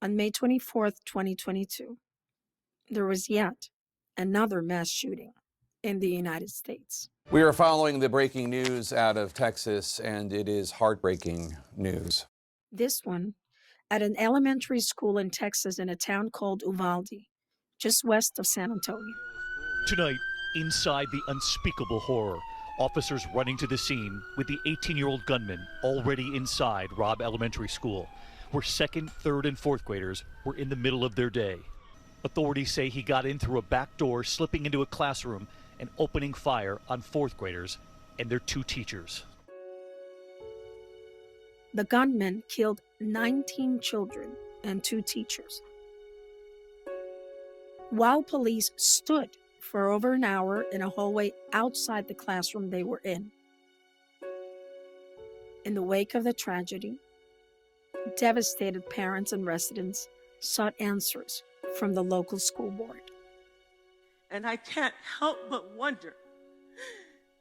On May 24th, 2022, there was yet another mass shooting in the United States. We are following the breaking news out of Texas, and it is heartbreaking news. This one at an elementary school in Texas in a town called Uvalde, just west of San Antonio. Tonight, inside the unspeakable horror, officers running to the scene with the 18-year-old gunman already inside Robb Elementary School, where second, third, and fourth graders were in the middle of their day. Authorities say he got in through a back door, slipping into a classroom and opening fire on fourth graders and their two teachers. The gunman killed 19 children and 2 teachers. While police stood for over an hour in a hallway outside the classroom they were in. In the wake of the tragedy, devastated parents and residents sought answers from the local school board. And I can't help but wonder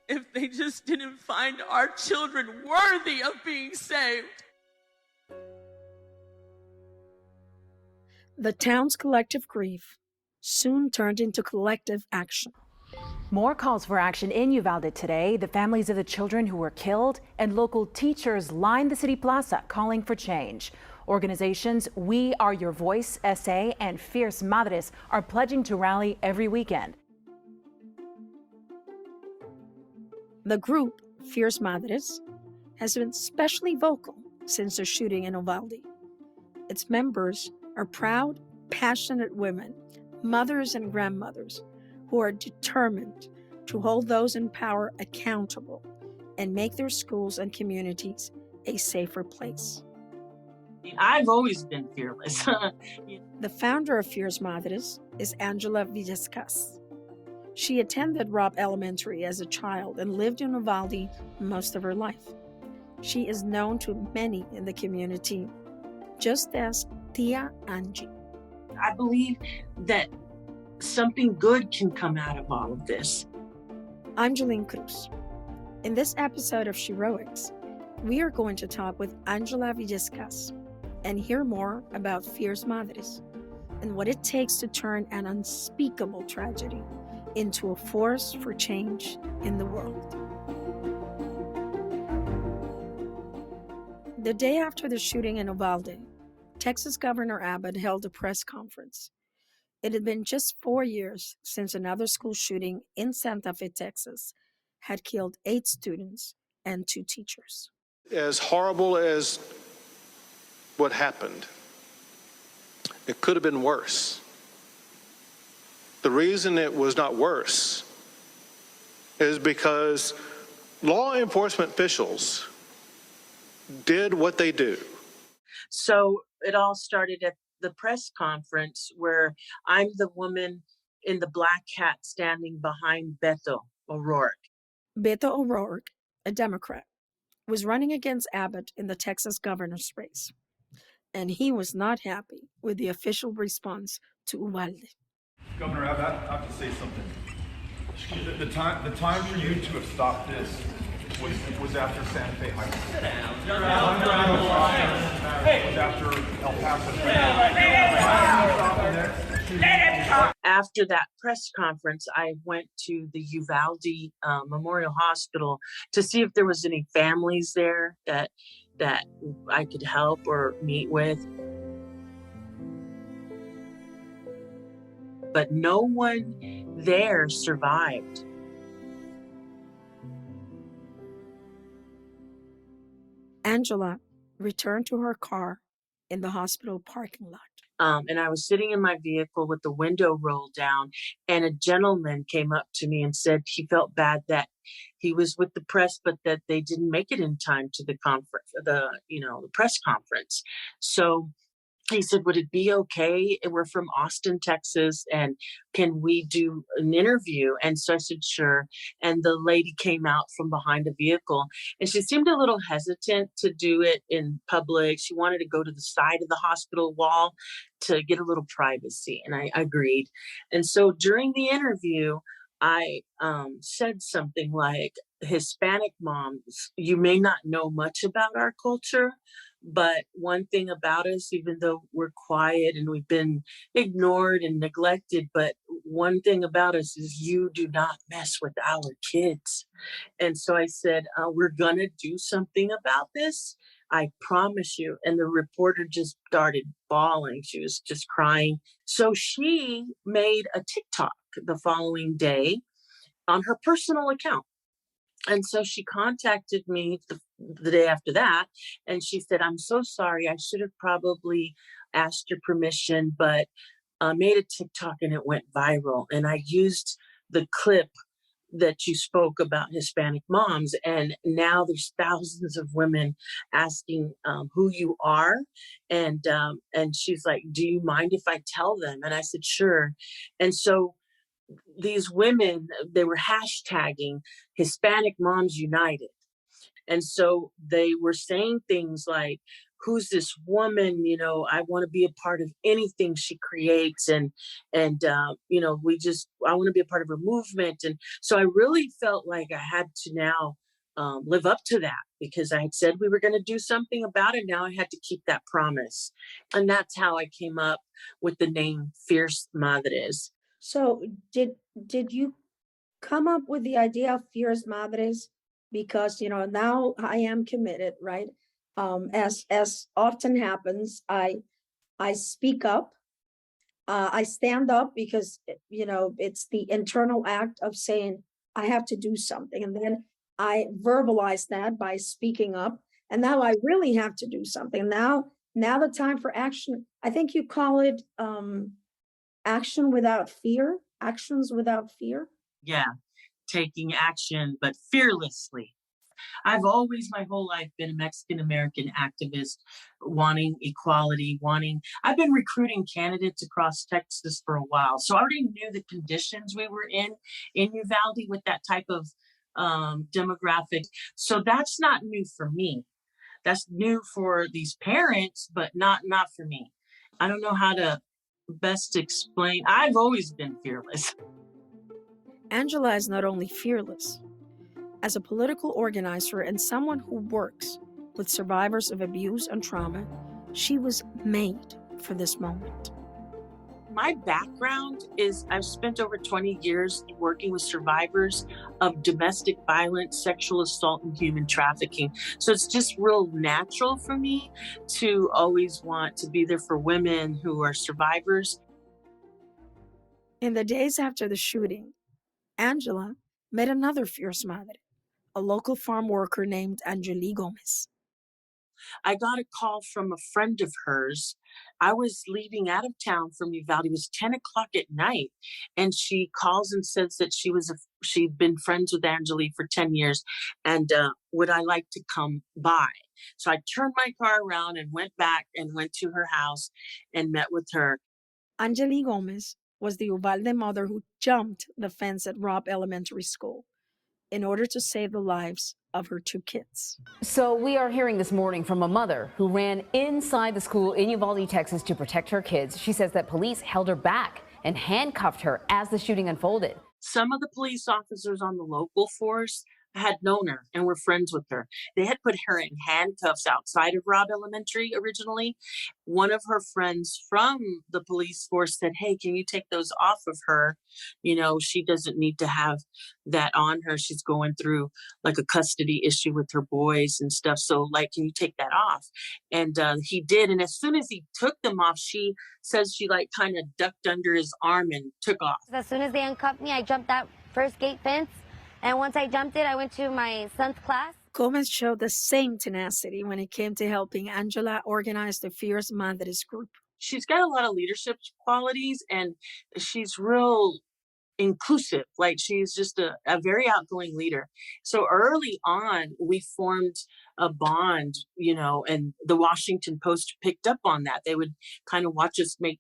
if they just didn't find our children worthy of being saved. The town's collective grief soon turned into collective action. More calls for action in Uvalde today. The families of the children who were killed and local teachers lined the city plaza calling for change. Organizations We Are Your Voice, SA, and Fierce Madres are pledging to rally every weekend. The group, Fierce Madres, has been especially vocal since the shooting in Uvalde. Its members are proud, passionate women, mothers and grandmothers who are determined to hold those in power accountable and make their schools and communities a safer place. I've always been fearless. The founder of Fierce Madres is Angela Villescaz. She attended Robb Elementary as a child and lived in Uvalde most of her life. She is known to many in the community, just as Tia Angie. I believe that something good can come out of all of this. I'm Yulin Cruz. In this episode of Sheroics, we are going to talk with Angela Villescaz and hear more about Fierce Madres and what it takes to turn an unspeakable tragedy into a force for change in the world. The day after the shooting in Uvalde, Texas Governor Abbott held a press conference. It had been just 4 years since another school shooting in Santa Fe, Texas, had killed 8 students and 2 teachers. As horrible as what happened, it could have been worse. The reason it was not worse is because law enforcement officials did what they do. So it all started at the press conference where I'm the woman in the black hat standing behind Beto O'Rourke. Beto O'Rourke, a Democrat, was running against Abbott in the Texas governor's race, and he was not happy with the official response to Uvalde. Governor Abbott, I have to say something. The time for you to have stopped this was after Santa Fe High School. Sit down. Was after El Paso. After that press conference, I went to the Uvalde Memorial Hospital to see if there was any families there that I could help or meet with. But no one there survived. Angela returned to her car in the hospital parking lot. And I was sitting in my vehicle with the window rolled down, and a gentleman came up to me and said he felt bad that he was with the press, but that they didn't make it in time to the conference, the press conference. So he said, would it be okay? We're from Austin, Texas, and can we do an interview? And so I said, sure. And the lady came out from behind a vehicle, and she seemed a little hesitant to do it in public. She wanted to go to the side of the hospital wall to get a little privacy, and I agreed. And so during the interview, I said something like, Hispanic moms, you may not know much about our culture, But one thing about us, even though we're quiet and we've been ignored and neglected, but one thing about us is you do not mess with our kids. And so I said, we're going to do something about this. I promise you. And the reporter just started bawling. She was just crying. So she made a TikTok the following day on her personal account. And so she contacted me the day after that, and she said, I'm so sorry. I should have probably asked your permission, but made a TikTok and it went viral. And I used the clip that you spoke about Hispanic moms. And now there's thousands of women asking who you are. And she's like, do you mind if I tell them? And I said, sure. And so these women, they were hashtagging Hispanic Moms United. And so they were saying things like, who's this woman? You know, I want to be a part of anything she creates. You know, I want to be a part of her movement. And so I really felt like I had to now live up to that, because I had said we were going to do something about it. Now I had to keep that promise. And that's how I came up with the name Fierce Madres. So did you come up with the idea of Fierce Madres? Because, you know, now I am committed, right? As often happens, I speak up. I stand up because, you know, it's the internal act of saying I have to do something. And then I verbalize that by speaking up. And now I really have to do something. Now the time for action, I think you call it action without fear, actions without fear. Yeah, taking action, but fearlessly. I've always, my whole life, been a Mexican American activist, wanting equality, I've been recruiting candidates across Texas for a while. So I already knew the conditions we were in Uvalde with that type of demographic. So that's not new for me. That's new for these parents, but not for me. I don't know how to best explain. I've always been fearless. Angela is not only fearless. As a political organizer and someone who works with survivors of abuse and trauma, she was made for this moment. My background is I've spent over 20 years working with survivors of domestic violence, sexual assault, and human trafficking. So it's just real natural for me to always want to be there for women who are survivors. In the days after the shooting, Angela met another fierce madre, a local farm worker named Angeli Gomez. I got a call from a friend of hers. I was leaving out of town from Uvalde. It was 10 o'clock at night. And she calls and says that she'd been friends with Angeli for 10 years. And would I like to come by? So I turned my car around and went back and went to her house and met with her. Angeli Gomez was the Uvalde mother who jumped the fence at Robb Elementary School in order to save the lives of her two kids. So we are hearing this morning from a mother who ran inside the school in Uvalde, Texas to protect her kids. She says that police held her back and handcuffed her as the shooting unfolded. Some of the police officers on the local force had known her and were friends with her. They had put her in handcuffs outside of Robb Elementary originally. One of her friends from the police force said, hey, can you take those off of her? You know, she doesn't need to have that on her. She's going through like a custody issue with her boys and stuff. So like, can you take that off? And he did. And as soon as he took them off, she says she like kind of ducked under his arm and took off. As soon as they uncuffed me, I jumped that first gate fence. And once I jumped it, I went to my son's class. Gomez showed the same tenacity when it came to helping Angela organize the Fierce Madres group. She's got a lot of leadership qualities and she's real inclusive. Like she's just a very outgoing leader. So early on, we formed a bond, you know, and the Washington Post picked up on that. They would kind of watch us make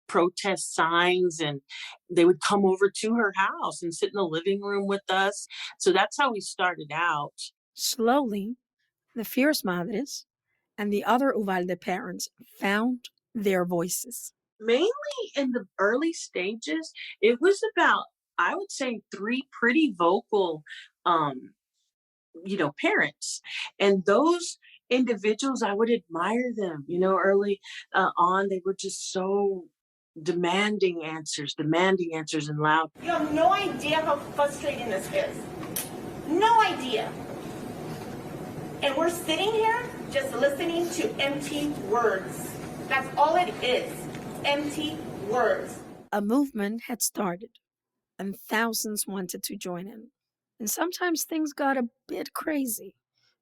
protest signs and they would come over to her house and sit in the living room with us. So that's how we started out. Slowly, the Fierce Madres and the other Uvalde parents found their voices. Mainly in the early stages, it was about, I would say, 3 pretty vocal, parents. And those individuals, I would admire them. You know, early on, they were just so demanding answers and loud. You have no idea how frustrating this is. No idea. And we're sitting here just listening to empty words. That's all it is, empty words. A movement had started, and thousands wanted to join in. And sometimes things got a bit crazy,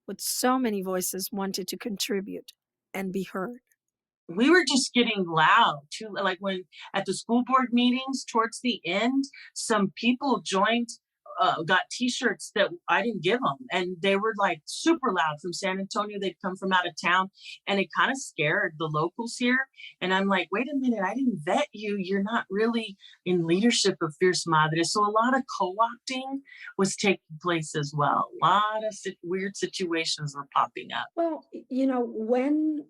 with so many voices wanted to contribute and be heard. We were just getting loud too. Like when at the school board meetings towards the end, some people joined, got t-shirts that I didn't give them. And they were like super loud from San Antonio. They'd come from out of town, and it kind of scared the locals here. And I'm like, wait a minute, I didn't vet you. You're not really in leadership of Fierce Madres. So a lot of co-opting was taking place as well. A lot of weird situations were popping up. Well, you know, when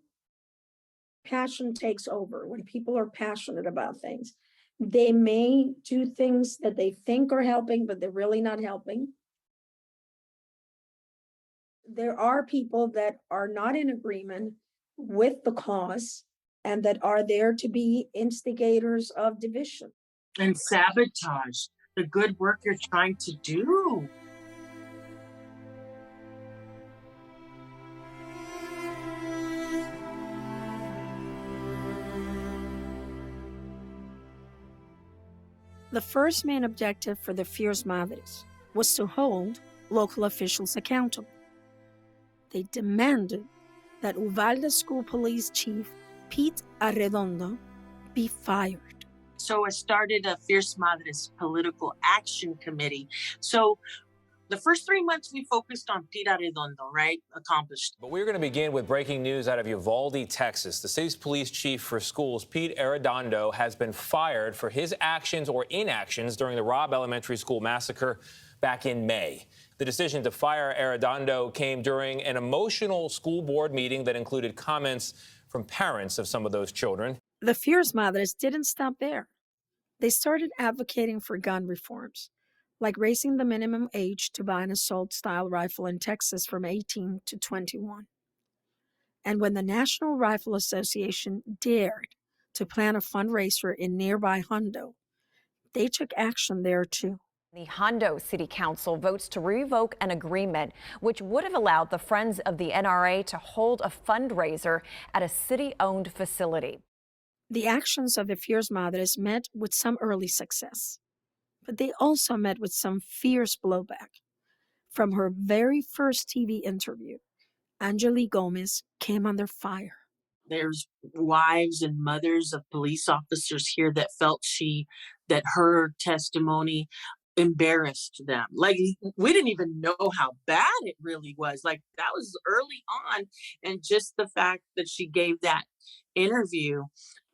passion takes over, when people are passionate about things, they may do things that they think are helping, but they're really not helping. There are people that are not in agreement with the cause and that are there to be instigators of division and sabotage the good work you're trying to do. The first main objective for the Fierce Madres was to hold local officials accountable. They demanded that Uvalde School Police Chief Pete Arredondo be fired. So I started a Fierce Madres political action committee. So the first 3 months we focused on Pete Arredondo, right? Accomplished. But we're going to begin with breaking news out of Uvalde, Texas. The city's police chief for schools, Pete Arredondo, has been fired for his actions or inactions during the Robb Elementary School massacre back in May. The decision to fire Arredondo came during an emotional school board meeting that included comments from parents of some of those children. The Fierce Madres didn't stop there. They started advocating for gun reforms, like raising the minimum age to buy an assault-style rifle in Texas from 18 to 21. And when the National Rifle Association dared to plan a fundraiser in nearby Hondo, they took action there too. The Hondo City Council votes to revoke an agreement which would have allowed the Friends of the NRA to hold a fundraiser at a city-owned facility. The actions of the Fierce Madres met with some early success, but they also met with some fierce blowback. From her very first TV interview, Angeli Gomez came under fire. There's wives and mothers of police officers here that felt that her testimony embarrassed them. Like, we didn't even know how bad it really was. Like, that was early on. And just the fact that she gave that interview,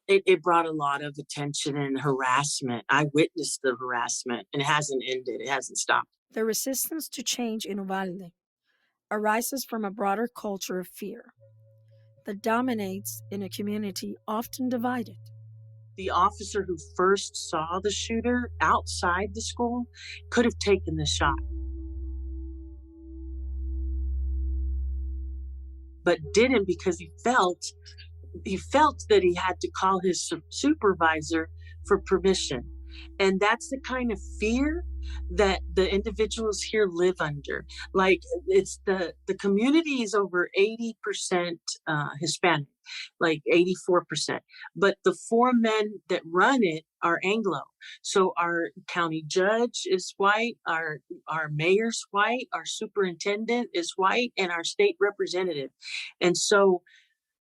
it brought a lot of attention and harassment. I witnessed the harassment, and it hasn't ended. It hasn't stopped. The resistance to change in Uvalde arises from a broader culture of fear that dominates in a community often divided. The officer who first saw the shooter outside the school could have taken the shot, but didn't because he felt that he had to call his supervisor for permission. And that's the kind of fear that the individuals here live under. Like, it's the community is over 80% Hispanic, like 84%. But the 4 men that run it are Anglo. So our county judge is white, our mayor's white, our superintendent is white, and our state representative. And so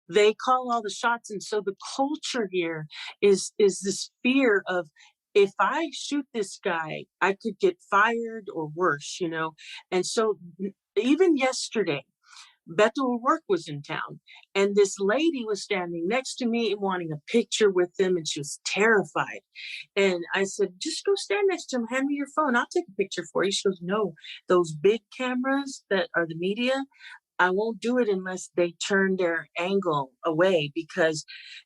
they call all the shots. And so the culture here is this fear of, if I shoot this guy, I could get fired or worse, you know? And so even yesterday, Beto O'Rourke was in town, and this lady was standing next to me wanting a picture with them, and she was terrified. And I said, just go stand next to him, hand me your phone, I'll take a picture for you. She goes, no, those big cameras that are the media, I won't do it unless they turn their angle away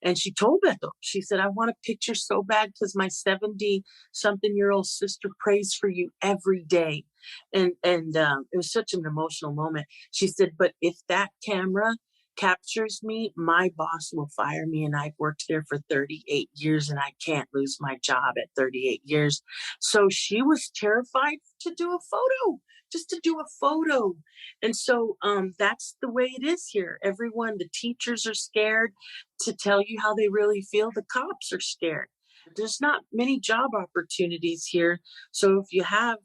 and she told Beto, she said, I want a picture so bad because my 70-something-year-old sister prays for you every day. And it was such an emotional moment. She said, but if that camera captures me, my boss will fire me. And I've worked there for 38 years and I can't lose my job at 38 years. So she was terrified to do a photo, just to do a photo. And so that's the way it is here. Everyone, the teachers are scared to tell you how they really feel. The cops are scared. There's not many job opportunities here. So if you have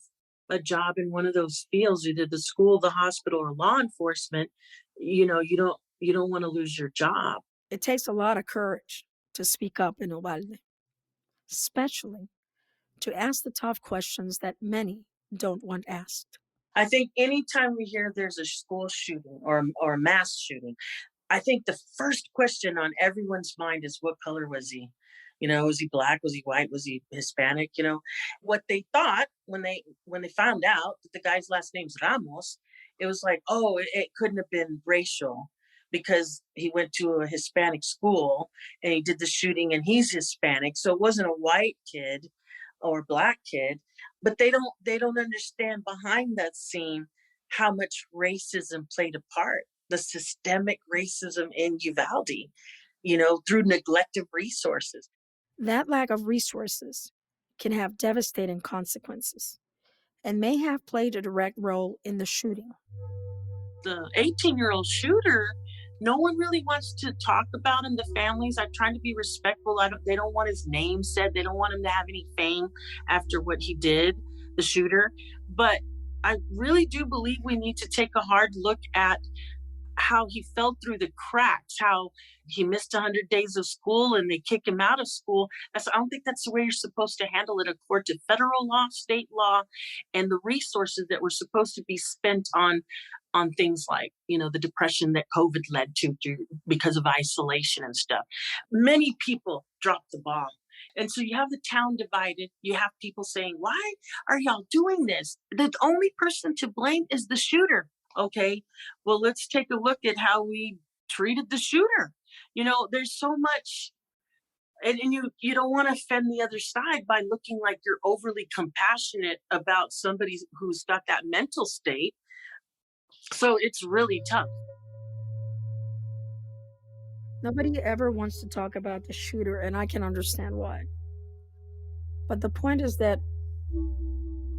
a job in one of those fields, either the school, the hospital, or law enforcement, you don't want to lose your job. It takes a lot of courage to speak up in Uvalde, especially to ask the tough questions that many don't want asked. I think anytime we hear there's a school shooting or a mass shooting, I think the first question on everyone's mind is, what color was he? Was he black? Was he white? Was he Hispanic? What they thought when they found out that the guy's last name's Ramos, it was like, oh, it couldn't have been racial because he went to a Hispanic school and he did the shooting and he's Hispanic. So it wasn't a white kid or black kid, but they don't understand behind that scene how much racism played a part, the systemic racism in Uvalde, through neglect of resources. That lack of resources can have devastating consequences and may have played a direct role in the shooting. The 18-year-old shooter, no one really wants to talk about him. The families are trying to be respectful. They don't want his name said. They don't want him to have any fame after what he did, the shooter. But I really do believe we need to take a hard look at how he fell through the cracks, how he missed 100 days of school and they kick him out of school. I don't think that's the way you're supposed to handle it according to federal law, state law, and the resources that were supposed to be spent on things like, the depression that COVID led to because of isolation and stuff. Many people dropped the ball. And so you have the town divided. You have people saying, why are y'all doing this? The only person to blame is the shooter. Okay, well, let's take a look at how we treated the shooter. There's so much, and you don't want to offend the other side by looking like you're overly compassionate about somebody who's got that mental state. So it's really tough. Nobody ever wants to talk about the shooter, and I can understand why. But the point is that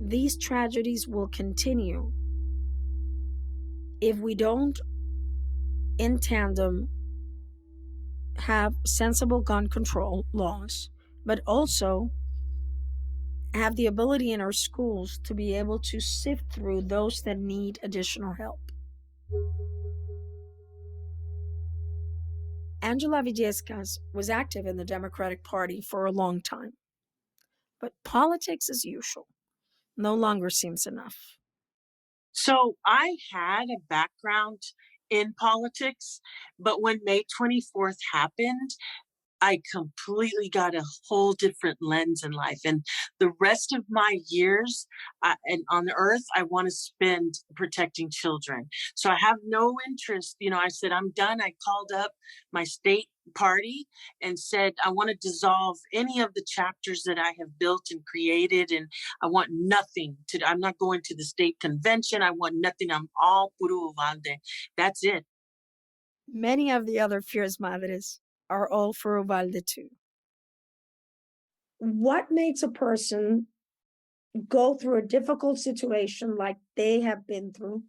these tragedies will continue if we don't, in tandem, have sensible gun control laws, but also have the ability in our schools to be able to sift through those that need additional help. Angela Villescaz was active in the Democratic Party for a long time, but politics as usual no longer seems enough. So I had a background in politics, but when May 24th happened, I completely got a whole different lens in life. And the rest of my years and on the earth, I want to spend protecting children. So I have no interest. I said, I'm done. I called up my state party and said, I want to dissolve any of the chapters that I have built and created. And I want nothing I'm not going to the state convention. I want nothing. I'm all puro Uvalde. That's it. Many of the other Fierce Madres are all for Uvalde too. What makes a person go through a difficult situation like they have been through,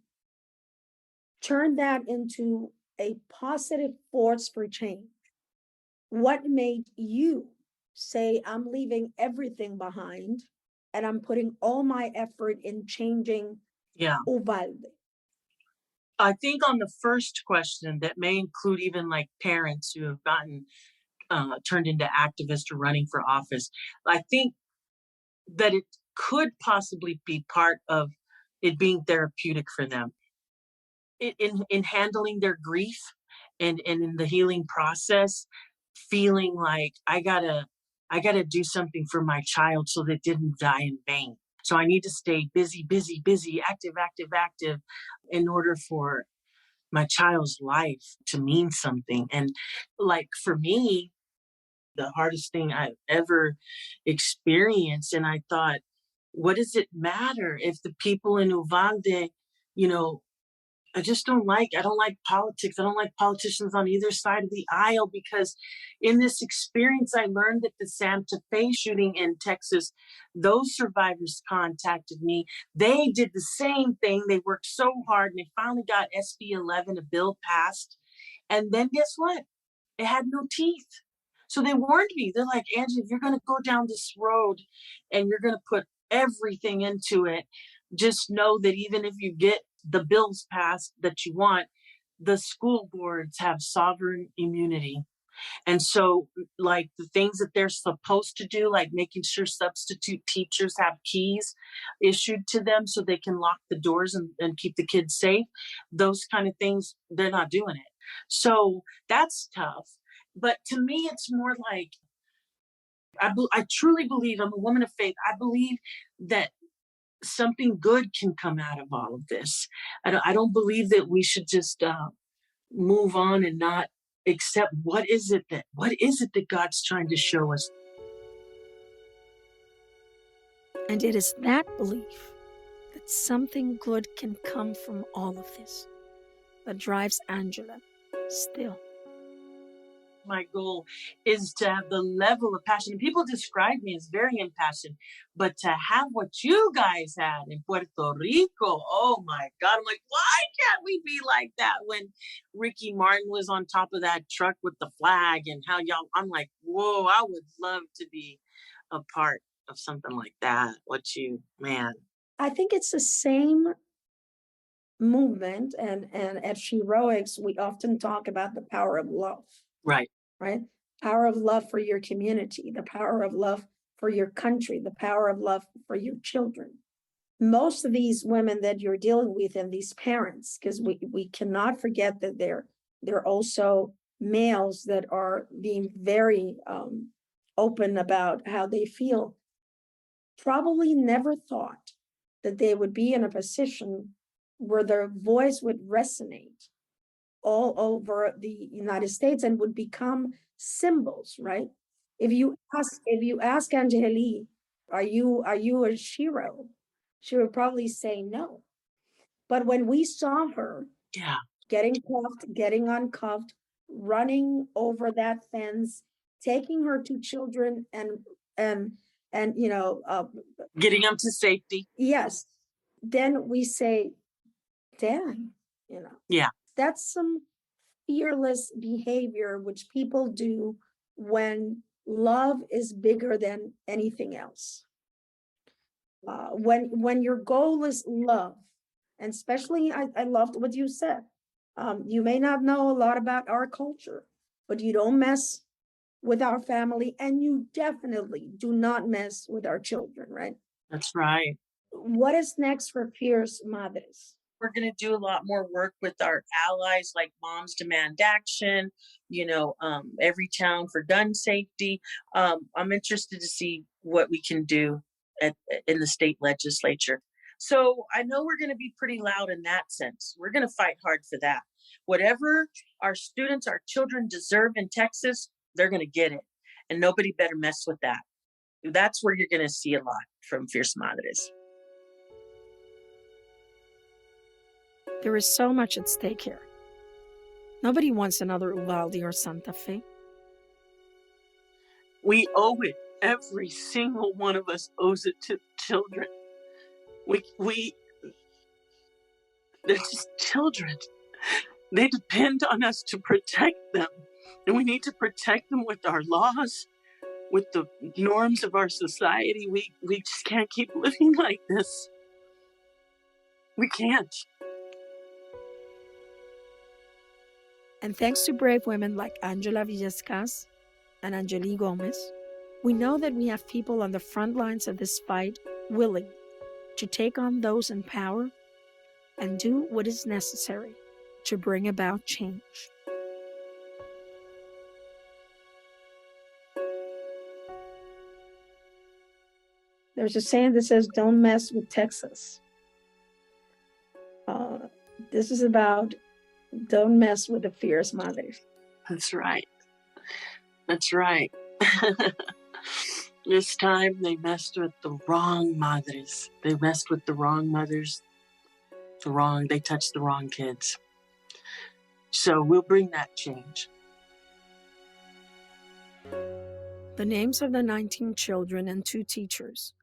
turn that into a positive force for change? What made you say, I'm leaving everything behind and I'm putting all my effort in changing Uvalde? I think on the first question, that may include even like parents who have gotten turned into activists or running for office, I think that it could possibly be part of it being therapeutic for them in handling their grief and in the healing process, feeling like I gotta do something for my child so that it didn't die in vain. So I need to stay busy, active in order for my child's life to mean something. And like for me, the hardest thing I've ever experienced. And I thought, what does it matter if the people in Uvalde, you know, I don't like politics. I don't like politicians on either side of the aisle, because in this experience, I learned that the Santa Fe shooting in Texas, those survivors contacted me. They did the same thing. They worked so hard and they finally got SB 11, a bill passed. And then guess what? It had no teeth. So they warned me. They're like, Angie, if you're going to go down this road and you're going to put everything into it, just know that even if you get the bills passed that you want, the school boards have sovereign immunity. And so, like, the things that they're supposed to do, like making sure substitute teachers have keys issued to them so they can lock the doors and keep the kids safe, those kind of things, they're not doing it. So that's tough. But to me, it's more like, I truly believe, I'm a woman of faith. I believe that something good can come out of all of this. I don't believe that we should just move on and not accept what is it that God's trying to show us. And it is that belief that something good can come from all of this that drives Angela still. My goal is to have the level of passion. People describe me as very impassioned, but to have what you guys had in Puerto Rico, oh my God. I'm like, why can't we be like that? When Ricky Martin was on top of that truck with the flag and how y'all, I'm like, whoa, I would love to be a part of something like that. I think it's the same movement, and at Heroics, we often talk about the power of love. Right. Right? Power of love for your community, the power of love for your country, the power of love for your children. Most of these women that you're dealing with and these parents, because we cannot forget that they're also males that are being very open about how they feel, probably never thought that they would be in a position where their voice would resonate all over the United States and would become symbols, right? If you ask Angelique, are you a hero? She would probably say no. But when we saw her getting cuffed, getting uncuffed, running over that fence, taking her two children and getting them to safety. Yes. Then we say, damn, Yeah. That's some fearless behavior which people do when love is bigger than anything else. When your goal is love, and especially I loved what you said. You may not know a lot about our culture, but you don't mess with our family, and you definitely do not mess with our children, right? That's right. What is next for Fierce Madres? We're going to do a lot more work with our allies, like Moms Demand Action, Every Town for Gun Safety. I'm interested to see what we can do in the state legislature. So I know we're going to be pretty loud in that sense. We're going to fight hard for that. Whatever our students, our children deserve in Texas, they're going to get it. And nobody better mess with that. That's where you're going to see a lot from Fierce Madres. There is so much at stake here. Nobody wants another Uvalde or Santa Fe. We owe it. Every single one of us owes it to children. They're just children. They depend on us to protect them. And we need to protect them with our laws, with the norms of our society. We just can't keep living like this. We can't. And thanks to brave women like Angela Villescaz and Angelique Gomez, we know that we have people on the front lines of this fight willing to take on those in power and do what is necessary to bring about change. There's a saying that says, don't mess with Texas. This is about Don't mess with the Fierce Madres. That's right. That's right. This time they messed with the wrong madres. They messed with the wrong mothers. They touched the wrong kids. So we'll bring that change. The names of the 19 children and 2 teachers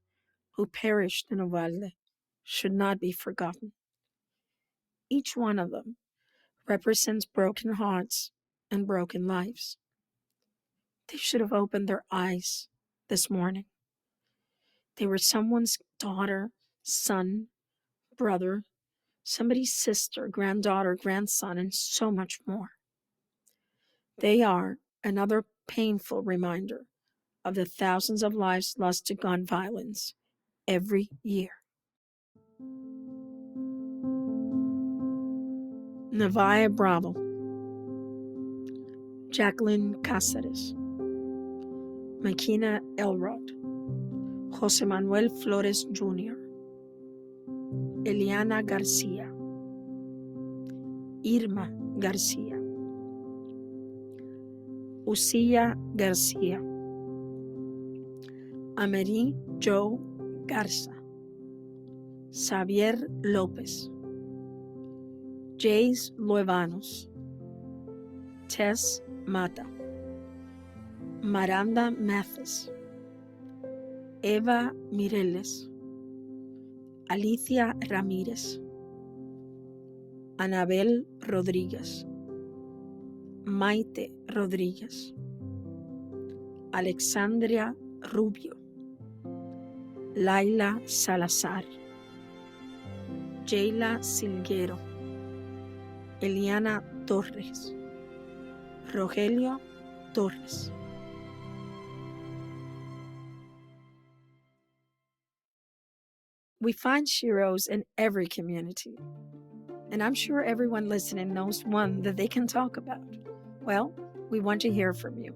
who perished in Uvalde should not be forgotten. Each one of them represents broken hearts and broken lives. They should have opened their eyes this morning. They were someone's daughter, son, brother, somebody's sister, granddaughter, grandson, and so much more. They are another painful reminder of the thousands of lives lost to gun violence every year. Nevaeh Bravo, Jacqueline Cáceres, Makina Elrod, Jose Manuel Flores Jr., Eliana Garcia, Irma Garcia, Ucia Garcia, Amerie Joe Garza, Xavier Lopez, Jace Luevanos, Tess Mata, Miranda Mathis, Eva Mireles, Alicia Ramírez, Anabel Rodríguez, Maite Rodríguez, Alexandria Rubio, Laila Salazar, Jayla Silguero, Eliana Torres, Rogelio Torres. We find sheroes in every community, and I'm sure everyone listening knows one that they can talk about. Well, we want to hear from you.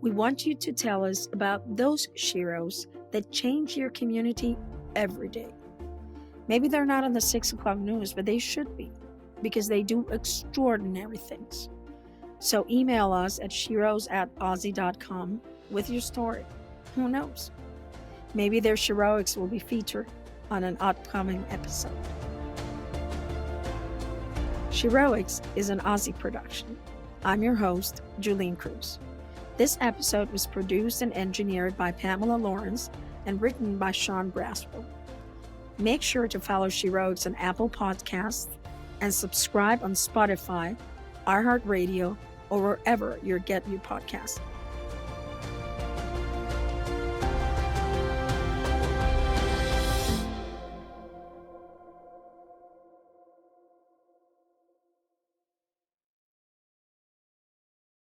We want you to tell us about those sheroes that change your community every day. Maybe they're not on the 6 o'clock news, but they should be, because they do extraordinary things. So email us at sheroes@aussie.com with your story. Who knows? Maybe their heroics will be featured on an upcoming episode. Sheroics is an Aussie production. I'm your host, Yulin Cruz. This episode was produced and engineered by Pamela Lawrence and written by Sean Braswell. Make sure to follow Sheroics on Apple Podcasts and subscribe on Spotify, iHeartRadio, or wherever you get your podcasts.